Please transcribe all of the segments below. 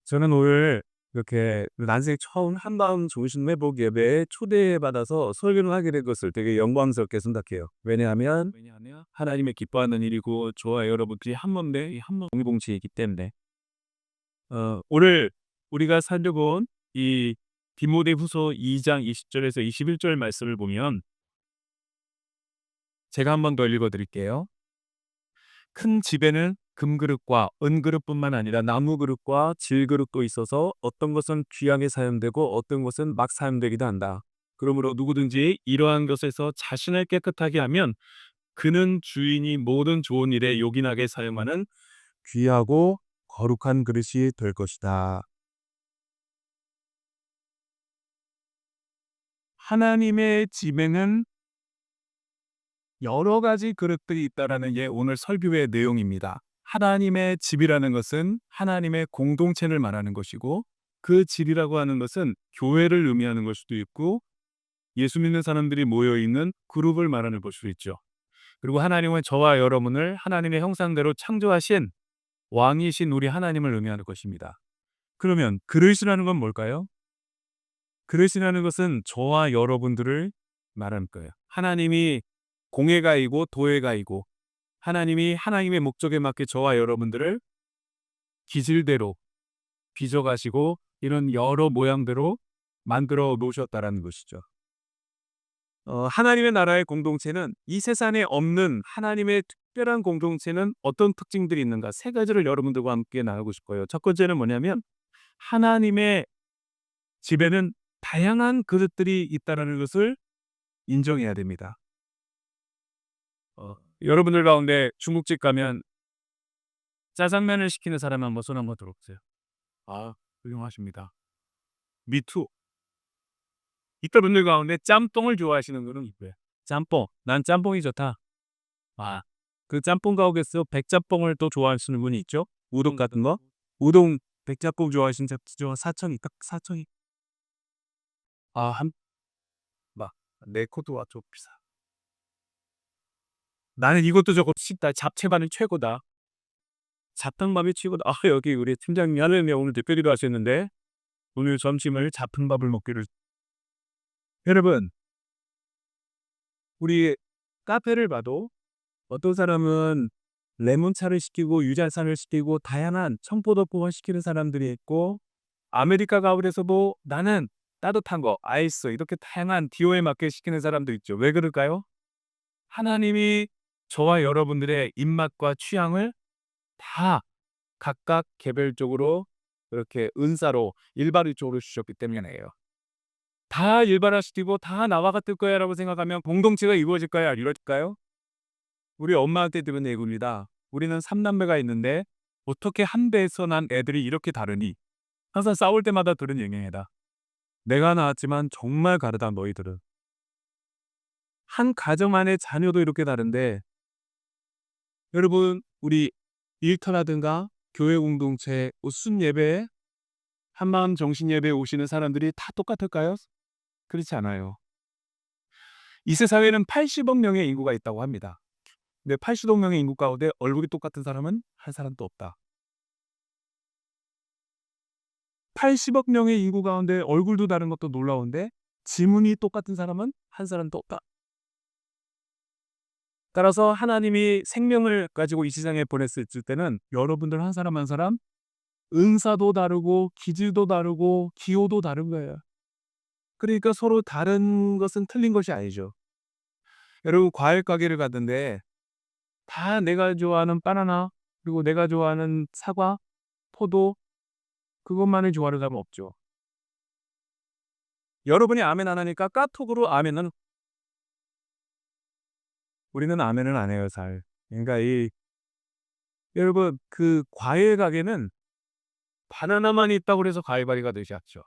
저는 오늘 이렇게 난생 처음 한밤 중심 회복 예배에 초대받아서 설교를 하게 된 것을 되게 영광스럽게 생각해요. 왜냐하면 하나님의 기뻐하는 일이고 저와 여러분들이 한 몸에 이 한 몸 공동체이기 때문에 오늘 우리가 살펴본 이 디모데후서 2장 20절에서 21절 말씀을 보면 제가 한 번 더 읽어 드릴게요. 큰 집에는 금그릇과 은그릇뿐만 아니라 나무그릇과 질그릇도 있어서 어떤 것은 귀하게 사용되고 어떤 것은 막 사용되기도 한다. 그러므로 누구든지 이러한 것에서 자신을 깨끗하게 하면 그는 주인이 모든 좋은 일에 요긴하게 사용하는 귀하고 거룩한 그릇이 될 것이다. 하나님의 집에는 여러 가지 그릇들이 있다라는 게 오늘 설교의 내용입니다. 하나님의 집이라는 것은 하나님의 공동체를 말하는 것이고 그 집이라고 하는 것은 교회를 의미하는 걸 수도 있고 예수 믿는 사람들이 모여 있는 그룹을 말하는 걸 수도 있죠. 그리고 하나님은 저와 여러분을 하나님의 형상대로 창조하신 왕이신 우리 하나님을 의미하는 것입니다. 그러면 그릇이라는 건 뭘까요? 그릇이라는 것은 저와 여러분들을 말하는 거예요. 하나님이 공회가이고 도회가이고 하나님이 하나님의 목적에 맞게 저와 여러분들을 기질대로 빚어가시고 이런 여러 모양대로 만들어 놓으셨다라는 것이죠. 하나님의 나라의 공동체는 이 세상에 없는 하나님의 특별한 공동체는 어떤 특징들이 있는가? 세 가지를 여러분들과 함께 나누고 싶어요. 첫 번째는 뭐냐면 하나님의 집에는 다양한 그릇들이 있다라는 것을 인정해야 됩니다. 여러분들 가운데 중국집 가면 짜장면을 시키는 사람 한번 손 한번 들어보세요. 아, 훌륭하십니다. 미투. 이तर 분들 가운데 짬뽕을 좋아하시는 분은 있고요. 짬뽕. 난 짬뽕이 좋다. 아, 그 짬뽕 가옥에서 백짬뽕을 또 좋아하시는 분이 있죠. 우동 같은 거. 우동 백짬뽕 좋아하시는 저 사천이 딱 사천이. 아, 막 내 코드와 좀 비싸. 나는 이것도 저것도 싫다. 잡채반이 최고다. 잡탕밥이 최고다. 아, 여기 우리 팀장님 하느님 오늘 대표기도 하셨는데 오늘 점심을 잡탕밥을 먹기를. 여러분, 우리 카페를 봐도 어떤 사람은 레몬차를 시키고 유자차를 시키고 다양한 청포도국을 시키는 사람들이 있고 아메리카 가을에서도 나는 따뜻한 거, 아이스 이렇게 다양한 기호에 맞게 시키는 사람도 있죠. 왜 그럴까요? 하나님이 저와 여러분들의 입맛과 취향을 다 각각 개별적으로 그렇게 은사로 일괄적으로 주셨기 때문이에요. 다 일반화시키고 다 나와 같을 거야라고 생각하면 공동체가 이루어질까요? 안 이루어질까요? 우리 엄마한테 들은 얘기입니다. 우리는 3남매가 있는데 어떻게 한 배에서 난 애들이 이렇게 다르니? 항상 싸울 때마다 들은 얘기입니다. 내가 낳았지만 정말 다르다 너희들은. 한 가정 안의 자녀도 이렇게 다른데 여러분 우리 일터라든가 교회 공동체 순 예배에 한마음 정신 예배에 오시는 사람들이 다 똑같을까요? 그렇지 않아요. 이 세상에는 80억 명의 인구가 있다고 합니다. 근데 80억 명의 인구 가운데 얼굴이 똑같은 사람은 한 사람도 없다. 80억 명의 인구 가운데 얼굴도 다른 것도 놀라운데 지문이 똑같은 사람은 한 사람도 없다. 따라서 하나님이 생명을 가지고 이 세상에 보냈을 때는 여러분들 한 사람 한 사람 은사도 다르고 기질도 다르고 기호도 다른 거예요. 그러니까 서로 다른 것은 틀린 것이 아니죠. 여러분 과일 가게를 갔는데 다 내가 좋아하는 바나나 그리고 내가 좋아하는 사과, 포도 그것만을 좋아하는 사람은 없죠. 여러분이 아멘 안 하니까 까톡으로 아멘은 우리는 아멘을 안 해요, 잘. 그러니까 여러분 그 과일 가게는 바나나만 있다고 그래서 과일바리가 되지 않죠.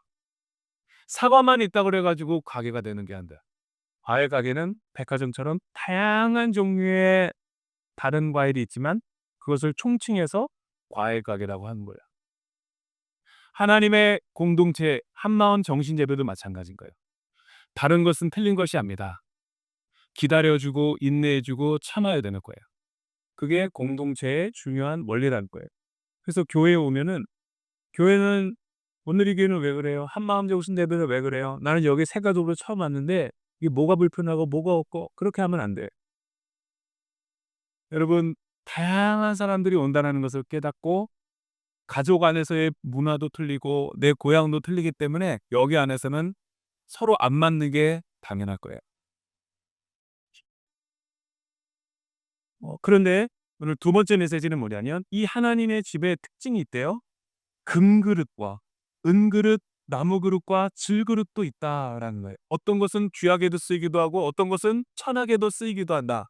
사과만 있다고 그래 가지고 가게가 되는 게 아니라 과일 가게는 백화점처럼 다양한 종류의 다른 과일이 있지만 그것을 총칭해서 과일 가게라고 하는 거예요. 하나님의 공동체 한마음 정신예배도 마찬가지인 거예요. 다른 것은 틀린 것이 아니다. 기다려 주고 인내해 주고 참아야 되는 거예요. 그게 공동체의 중요한 원리라는 거예요. 그래서 교회에 오면은 교회는 오늘의 교회는 왜 그래요? 한마음 좋으신 데들은 왜 그래요? 나는 여기 새 가족으로 처음 왔는데 이게 뭐가 불편하고 뭐가 없고 그렇게 하면 안 돼. 여러분 다양한 사람들이 온다는 것을 깨닫고 가족 안에서의 문화도 틀리고 내 고향도 틀리기 때문에 여기 안에서는 서로 안 맞는 게 당연할 거예요. 그런데 오늘 두 번째 메시지는 뭐냐면 이 하나님의 집에 특징이 있대요. 금그릇과 은그릇, 나무그릇과 질그릇도 있다라는 거예요. 어떤 것은 귀하게도 쓰이기도 하고 어떤 것은 천하게도 쓰이기도 한다.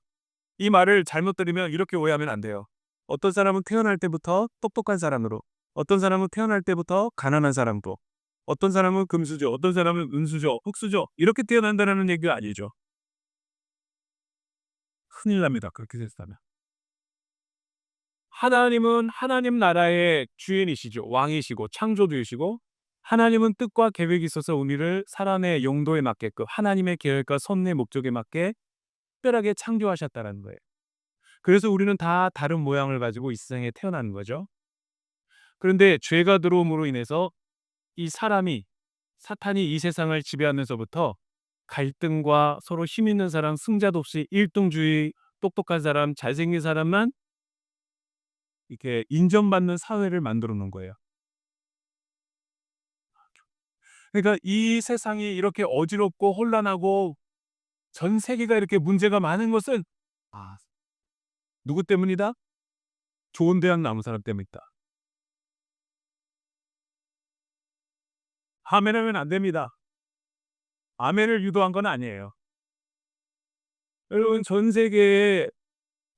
이 말을 잘못 들으면 이렇게 오해하면 안 돼요. 어떤 사람은 태어날 때부터 똑똑한 사람으로, 어떤 사람은 태어날 때부터 가난한 사람도, 어떤 사람은 금수저, 어떤 사람은 은수저, 흙수저 이렇게 태어난다는 얘기가 아니죠. 큰일 납니다. 그렇게 됐다면. 하나님은 하나님 나라의 주인이시죠. 왕이시고 창조주이시고 하나님은 뜻과 계획이 있어서 우리를 사람의 용도에 맞게끔 하나님의 계획과 섭리의 목적에 맞게 특별하게 창조하셨다는 거예요. 그래서 우리는 다 다른 모양을 가지고 이 세상에 태어나는 거죠. 그런데 죄가 들어옴으로 인해서 이 사람이 사탄이 이 세상을 지배하면서부터 갈등과 서로 힘 있는 사람, 승자도 없이 일등주의, 똑똑한 사람, 잘생긴 사람만 이렇게 인정받는 사회를 만들어 놓은 거예요. 그러니까 이 세상이 이렇게 어지럽고 혼란하고 전 세계가 이렇게 문제가 많은 것은 아, 누구 때문이다? 좋은 대학 나온 사람 때문이다. 아멘하면 안 됩니다. 아멘을 유도한 건 아니에요. 여러분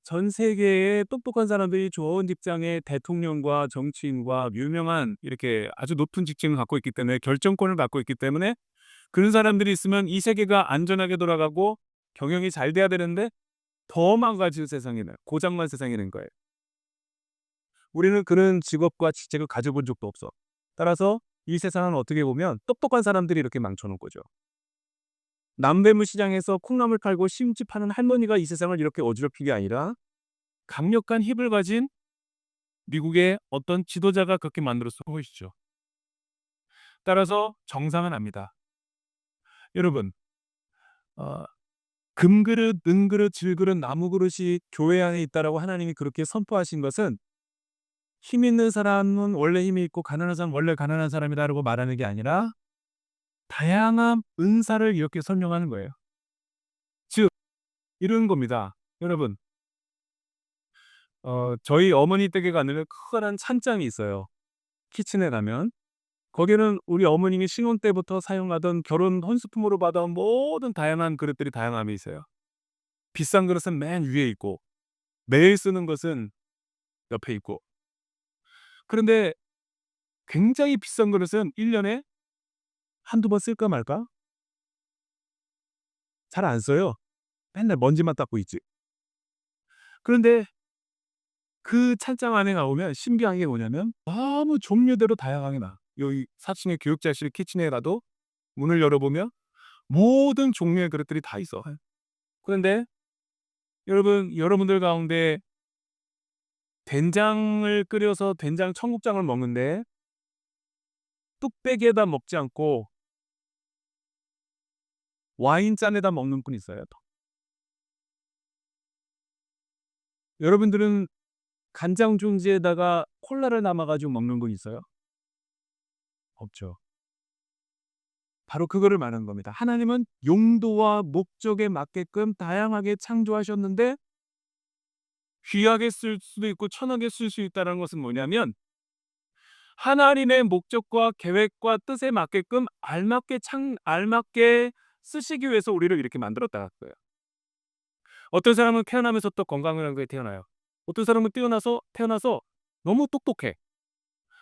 전 세계에 똑똑한 사람들이 좋은 직장의 대통령과 정치인과 유명한 이렇게 아주 높은 직책을 갖고 있기 때문에 결정권을 갖고 있기 때문에 그런 사람들이 있으면 이 세계가 안전하게 돌아가고 경영이 잘 돼야 되는데 더 망가진 세상에는 고장난 세상이 된 거예요. 우리는 그런 직업과 직책을 가져본 적도 없어. 따라서 이 세상은 어떻게 보면 똑똑한 사람들이 이렇게 망쳐 놓은 거죠. 남대문 시장에서 콩나물 팔고 심지 파는 할머니가 이 세상을 이렇게 어지럽힌 게 아니라 강력한 힘을 가진 미국의 어떤 지도자가 그렇게 만들어서 보이시죠. 따라서 정상은 압니다. 여러분, 어, 금그릇, 은그릇, 질그릇, 나무그릇이 교회 안에 있다라고 하나님이 그렇게 선포하신 것은 힘 있는 사람은 원래 힘이 있고 가난한 사람은 원래 가난한 사람이다라고 말하는 게 아니라 다양한 은사를 이렇게 설명하는 거예요. 즉 이런 겁니다. 여러분, 저희 어머니 댁에 가면은 커다란 찬장이 있어요. 키친에 가면. 거기는 우리 어머님이 신혼 때부터 사용하던 결혼 혼수품으로 받아온 모든 다양한 그릇들이 다양함이 있어요. 비싼 그릇은 맨 위에 있고 매일 쓰는 것은 옆에 있고. 그런데 굉장히 비싼 그릇은 1 년에 한두 번 쓸까 말까? 잘 안 써요. 맨날 먼지만 닦고 있지. 그런데 그 찬장 안에 가보면 신기한 게 뭐냐면 너무 종류대로 다양하게 나와. 여기 4 층의 교육자실 키친에 가도 문을 열어보면 모든 종류의 그릇들이 다 있어. 그런데 여러분들 가운데 된장을 끓여서 된장 청국장을 먹는데 뚝배기에다 먹지 않고 와인잔에다 먹는 분 있어요. 여러분들은 간장 종지에다가 콜라를 담아 가지고 먹는 분 있어요? 없죠. 바로 그거를 말하는 겁니다. 하나님은 용도와 목적에 맞게끔 다양하게 창조하셨는데 귀하게 쓸 수도 있고 천하게 쓸 수 있다는 것은 뭐냐면 하나님의 목적과 계획과 뜻에 맞게끔 알맞게 쓰시기 위해서 우리를 이렇게 만들었다는 거예요. 어떤 사람은 태어나면서 또 건강하게 태어나요. 어떤 사람은 태어나서 너무 똑똑해.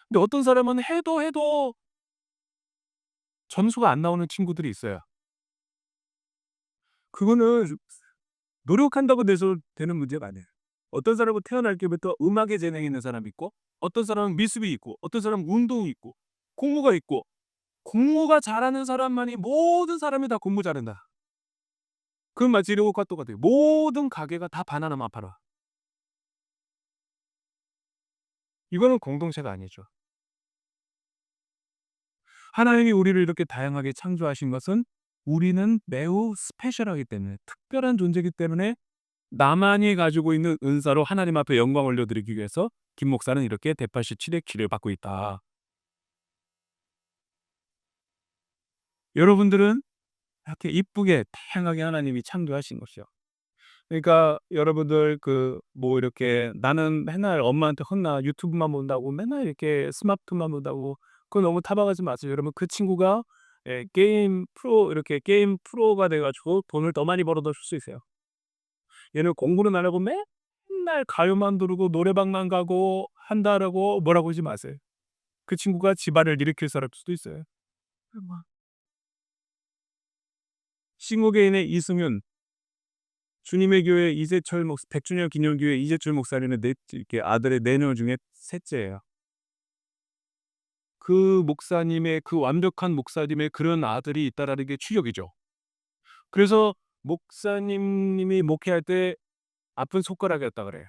근데 어떤 사람은 해도 점수가 안 나오는 친구들이 있어요. 그거는 노력한다고 돼서 되는 문제가 아니에요. 어떤 사람은 태어날 때부터 음악에 재능이 있는 사람이 있고 어떤 사람은 미술이 있고 어떤 사람은 운동이 있고 공부가 있고 공부가 잘하는 사람만이 모든 사람이 다 공부 잘한다. 그건 마치 이것과 똑같아요. 모든 가게가 다 바나나만 팔아. 이거는 공동체가 아니죠. 하나님이 우리를 이렇게 다양하게 창조하신 것은 우리는 매우 스페셜하기 때문에, 특별한 존재이기 때문에 나만이 가지고 있는 은사로 하나님 앞에 영광 올려드리기 위해서 김 목사는 이렇게 대파시7의 키를 받고 있다. 여러분들은 이렇게 이쁘게 다양하게 하나님이 창조하신 것이요. 그러니까 여러분들 뭐 이렇게 나는 맨날 엄마한테 혼나 유튜브만 본다고 맨날 이렇게 스마트만 본다고 그거 너무 타박하지 마세요. 여러분 그 친구가 게임 프로 이렇게 게임 프로가 돼 가지고 돈을 더 많이 벌어다 줄 수 있어요. 얘는 공부는 안 하고 맨날 가요만 부르고 노래방만 가고 한다라고 뭐라고 하지 마세요. 그 친구가 집안을 일으킬 사람일 수도 있어요. 뭐 신고개인의 이승윤, 주님의 교회 이재철 100주년 기념교회 이재철 목사님의 이렇게 아들의 4녀 중에 셋째예요. 그 목사님의 그 완벽한 목사님의 그런 아들이 있다라는 게 충격이죠. 그래서 목사님이 목회할 때 아픈 손가락이었다 그래요.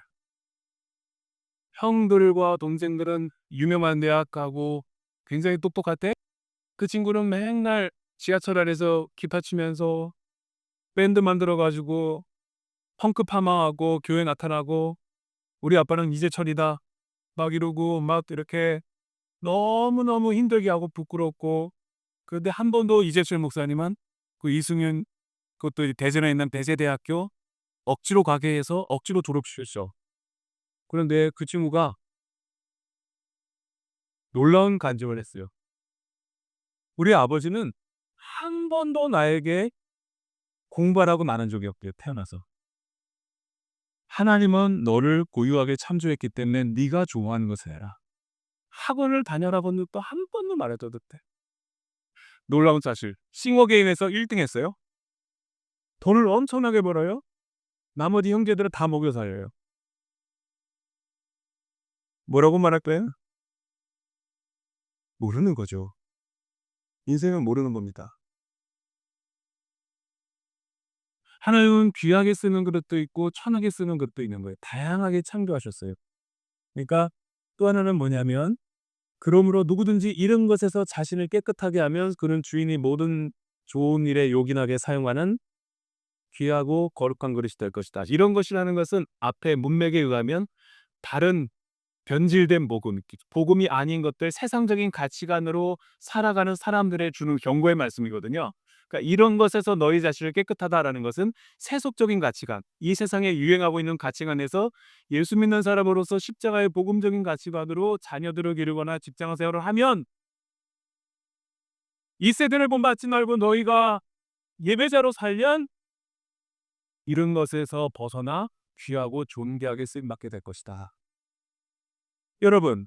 형들과 동생들은 유명한 대학 가고 굉장히 똑똑한데 그 친구는 맨날 지하철 안에서 기타 치면서 밴드 만들어 가지고 펑크 파마하고 교회 나타나고 "우리 아빠는 이재철이다." 막 이러고 막 이렇게 너무너무 힘들게 하고 부끄럽고, 그런데 한 번도 이재철 목사님은 그 이승윤, 그것도 대전에 있는 배세대학교 억지로 가게 해서 억지로 졸업시켰죠. 그런데 그 친구가 놀라운 간증을 했어요. "우리 아버지는 한 번도 나에게 공부하라고 말한 적이 없대요, 태어나서. 하나님은 너를 고유하게 창조했기 때문에 네가 좋아하는 것을 해라. 학원을 다녀라고는 또 한 번도 말해줘도 돼." 놀라운 사실. 싱어게임에서 1등 했어요. 돈을 엄청나게 벌어요. 나머지 형제들은 다 먹여 살려요. 뭐라고 말할까요? 모르는 거죠. 인생은 모르는 겁니다. 하나님은 귀하게 쓰는 그릇도 있고 천하게 쓰는 그릇도 있는 거예요. 다양하게 창조하셨어요. 그러니까 또 하나는 뭐냐면, 그러므로 누구든지 이런 것에서 자신을 깨끗하게 하면 그는 주인이 모든 좋은 일에 요긴하게 사용하는 귀하고 거룩한 그릇이 될 것이다. 이런 것이라는 것은 앞에 문맥에 의하면 다른 변질된 복음, 복음이 아닌 것들, 세상적인 가치관으로 살아가는 사람들에 주는 경고의 말씀이거든요. 그러니까 이런 것에서 너희 자신을 깨끗하다라는 것은 세속적인 가치관, 이 세상에 유행하고 있는 가치관에서 예수 믿는 사람으로서 십자가의 복음적인 가치관으로 자녀들을 기르거나 직장 생활을 하면 이 세대를 본받지 말고 너희가 예배자로 살면 이런 것에서 벗어나 귀하고 존귀하게 쓰임받게 될 것이다. 여러분,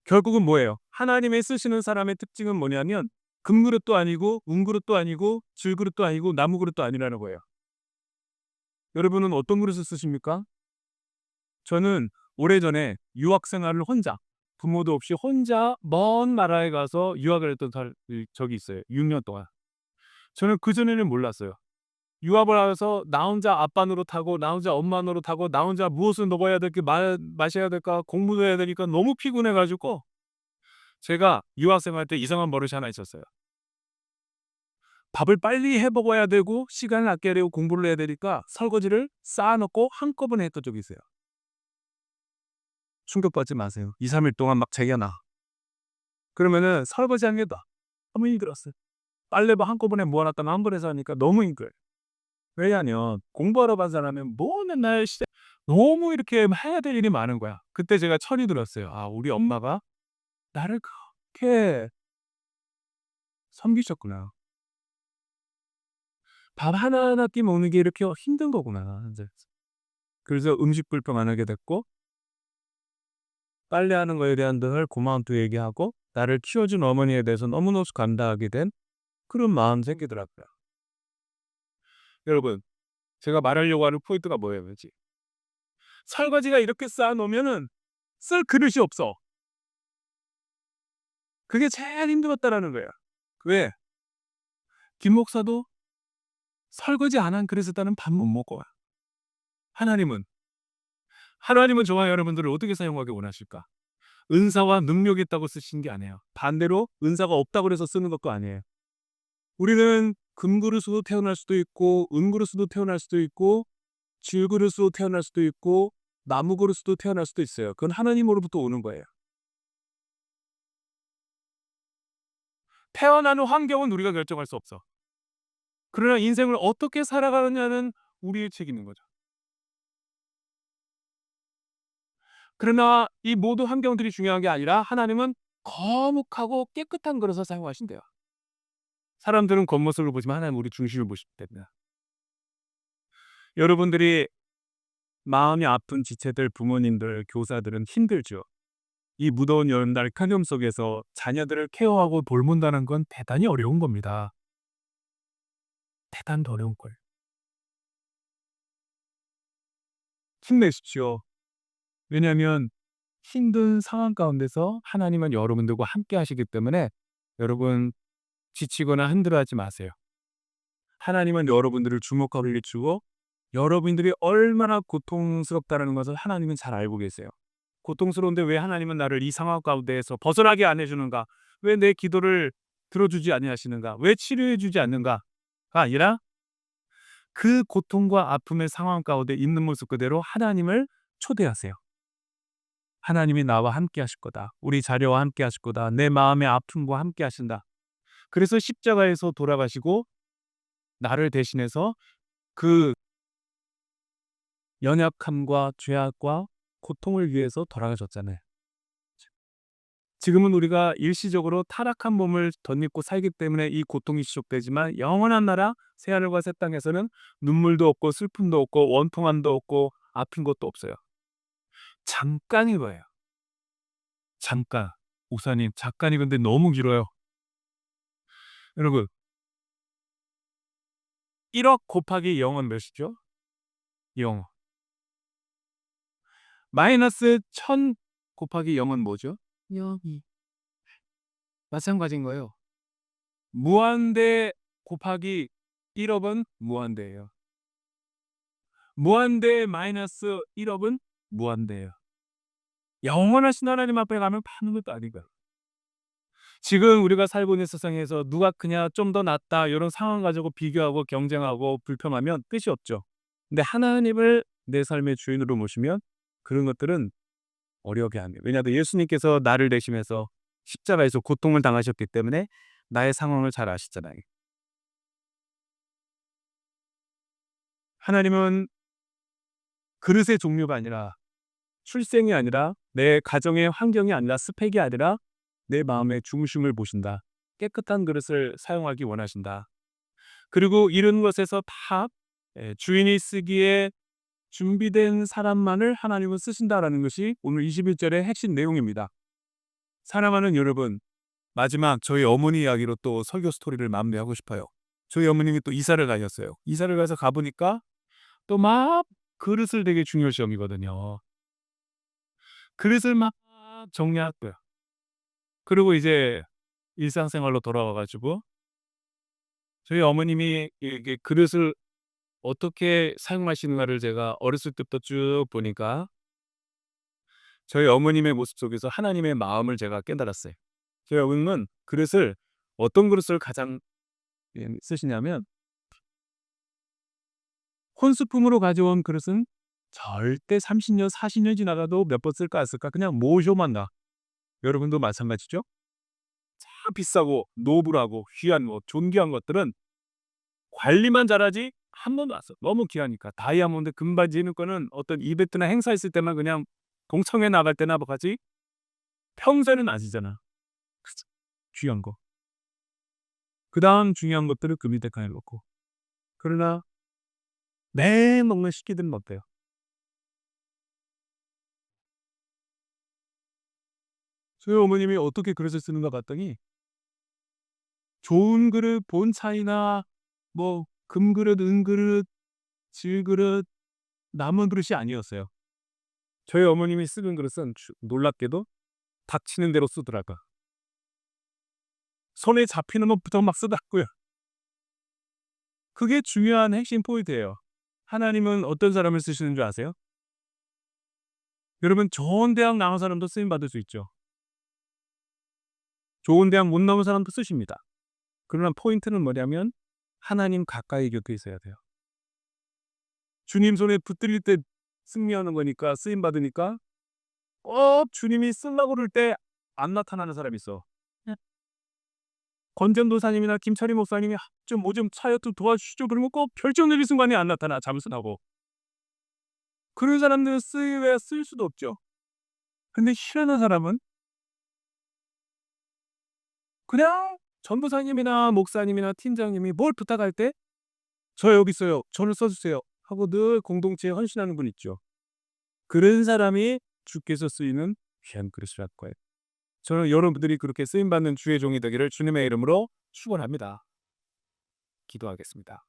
결국은 뭐예요? 하나님의 쓰시는 사람의 특징은 뭐냐면 금그릇도 아니고 은그릇도 아니고 질그릇도 아니고 나무그릇도 아니라는 거예요. 여러분은 어떤 그릇을 쓰십니까? 저는 오래전에 유학 생활을 혼자, 부모도 없이 혼자 먼 나라에 가서 유학을 했던 적이 있어요. 6년 동안. 저는 그전에는 몰랐어요. 유학을 해서 나 혼자 아빠 노릇하고 나 혼자 엄마 노릇하고 나 혼자 무엇을 먹어야 될까 마셔야 될까 공부도 해야 되니까 너무 피곤해 가지고 제가 유학 생활 때 이상한 버릇이 하나 있었어요. 밥을 빨리 해 먹어야 되고 시간을 아껴야 공부를 해야 되니까 설거지를 쌓아 놓고 한꺼번에 했던 적이 있어요. 충격받지 마세요. 2-3일 동안 막 재가 나. 그러면은 설거지하는 게 너무 힘들었어요. 빨래도 한꺼번에 모아 놨다가 한 번에 해서 하니까 너무 힘들어요. 왜냐하면 공부하러 간 사람은 뭐 맨날 너무 이렇게 해야 될 일이 많은 거야. 그때 제가 철이 들었어요. '아 우리 엄마가 나를 그렇게 섬기셨구나. 밥 하나하나 끼 먹는 게 이렇게 힘든 거구나.' 인제 그래서 음식 불평 안 하게 됐고, 빨래하는 거에 대한 늘 고마운 또 얘기하고 나를 키워준 어머니에 대해서 너무너무 감사하게 된 그런 마음이 생기더라고요. 여러분, 제가 말하려고 하는 포인트가 뭐예요, 지 설거지가 이렇게 쌓아 놓으면은 쓸 그릇이 없어. 그게 제일 힘들었다라는 거예요. 왜? 김 목사도 설거지 안 한 그릇에다는 밥 못 먹어요. 하나님은 하나님은 저와 여러분들을 어떻게 사용하기 원하실까? 은사와 능력이 있다고 쓰신 게 아니에요. 반대로 은사가 없다고 해서 쓰는 것도 아니에요. 우리는 금그릇으로 태어날 수도 있고 은그릇으로 태어날 수도 있고 질그릇으로 태어날 수도 있고 나무그릇으로 태어날 수도 있어요. 그건 하나님으로부터 오는 거예요. 태어나는 환경은 우리가 결정할 수 없어. 그러나 인생을 어떻게 살아가느냐는 우리의 책임인 거죠. 그러나 이 모든 환경들이 중요한 게 아니라 하나님은 거룩하고 깨끗한 그릇을 사용하신대요. 사람들은 겉모습을 보지만 하나님은 우리 중심을 보십니다. 여러분들이 마음이 아픈 지체들, 부모님들, 교사들은 힘들죠. 이 무더운 여름날 칸염 속에서 자녀들을 케어하고 돌본다는 건 대단히 어려운 겁니다. 대단히 어려운 걸. 힘내십시오. 왜냐하면 힘든 상황 가운데서 하나님은 여러분들과 함께 하시기 때문에 여러분 지치거나 힘들어하지 마세요. 하나님은 여러분들을 주목하고 일주고 여러분들이 얼마나 고통스럽다는 것을 하나님은 잘 알고 계세요. 고통스러운데 왜 하나님은 나를 이 상황 가운데에서 벗어나게 안 해주는가? 왜 내 기도를 들어주지 아니하시는가? 왜 치료해 주지 않는가가 아니라 그 고통과 아픔의 상황 가운데 있는 모습 그대로 하나님을 초대하세요. 하나님이 나와 함께 하실 거다. 우리 자녀와 함께 하실 거다. 내 마음의 아픔과 함께 하신다. 그래서 십자가에서 돌아가시고 나를 대신해서 그 연약함과 죄악과 고통을 위해서 돌아가셨잖아요. 지금은 우리가 일시적으로 타락한 몸을 덧입고 살기 때문에 이 고통이 지속되지만 영원한 나라 새하늘과 새 땅에서는 눈물도 없고 슬픔도 없고 원통함도 없고 아픈 것도 없어요. 잠깐일 거예요. 잠깐. 목사님, 잠깐이 근데 너무 길어요. 여러분, 1억 곱하기 0은 몇이죠? 0. 마이너스 1000 곱하기 0은 뭐죠? 0이. 마찬가지인 거예요. 무한대 곱하기 1억은 무한대예요. 무한대 마이너스 1억은 무한대예요. 영원하신 하나님 앞에 가면 파는 것도 아니고요. 지금 우리가 살고 있는 세상에서 누가 그냥 좀 더 낫다 이런 상황 가지고 비교하고 경쟁하고 불평하면 끝이 없죠. 근데 하나님을 내 삶의 주인으로 모시면 그런 것들은 어려게 합니다. 왜냐하면 예수님께서 나를 대신해서 십자가에서 고통을 당하셨기 때문에 나의 상황을 잘 아시잖아요. 하나님은 그릇의 종류가 아니라 출생이 아니라 내 가정의 환경이 아니라 스펙이 아니라 내 마음의 중심을 보신다. 깨끗한 그릇을 사용하기 원하신다. 그리고 이런 것에서 다 주인이 쓰기에 준비된 사람만을 하나님은 쓰신다라는 것이 오늘 21절의 핵심 내용입니다. 사랑하는 여러분, 마지막 저희 어머니 이야기로 또 설교 스토리를 마무리하고 싶어요. 저희 어머님이 또 이사를 가셨어요. 이사를 가서 가보니까 또 막 그릇을 되게 중요시 여기거든요. 그릇을 막 정리하고요. 그리고 이제 일상생활로 돌아와 가지고 저희 어머님이 이게 그릇을 어떻게 사용하시는가를 제가 어렸을 때부터 쭉 보니까 저희 어머님의 모습 속에서 하나님의 마음을 제가 깨달았어요. 저희 어머님은 그릇을 어떤 그릇을 가장 쓰시냐면 혼수품으로 가져온 그릇은 절대 30년, 40년 지나가도 몇 번 쓸까 안 쓸까 그냥 모셔만 놔. 여러분도 마찬가지죠? 참 비싸고 노블하고 귀한 뭐 존귀한 것들은 관리만 잘하지 한 번도 안 써. 너무 귀하니까. 다이아몬드, 금반지 이런 거는 어떤 이벤트나 행사 있을 때만 그냥 동청회 나갈 때나 뭐 가지 평소에는 안 쓰잖아. 그죠. 귀한 거. 그다음 중요한 것들을 그 밑에 칸에 놓고. 그러나 매일 먹는 식기들은 어때요? 저희 어머님이 어떻게 그릇을 쓰는가 봤더니 좋은 그릇, 본 차이나 뭐 금그릇, 은그릇, 질그릇, 남은 그릇이 아니었어요. 저희 어머님이 쓰는 그릇은 놀랍게도 닥치는 대로 쓰더라고요. 손에 잡히는 것부터 막 쓰더라고요. 그게 중요한 핵심 포인트예요. 하나님은 어떤 사람을 쓰시는 줄 아세요? 여러분 좋은 대학 나온 사람도 쓰임 받을 수 있죠. 좋은 대학 못 나온 사람도 쓰십니다. 그러나 포인트는 뭐냐면 하나님 가까이 곁에 있어야 돼요. 주님 손에 붙들릴 때 승리하는 거니까 쓰임 받으니까 주님이 쓰려고 그럴 때 안 나타나는 사람이 있어. 권전도사님이나 김철희 목사님이 좀 뭐 좀 차요 좀 도와주시죠. 그러면 꼭 결정 내릴 순간에 안 나타나. 잠수나고. 그런 사람들은 쓰임에 쓸 수도 없죠. 근데 싫어하는 사람은 그냥 전도사님이나 목사님이나 팀장님이 뭘 부탁할 때 "저 여기 있어요. 저를 써 주세요." 하고 늘 공동체에 헌신하는 분 있죠. 그런 사람이 주께서 쓰이는 귀한 그릇이랄 거예요. 저는 여러분들이 그렇게 쓰임 받는 주의 종이 되기를 주님의 이름으로 축원합니다. 기도하겠습니다.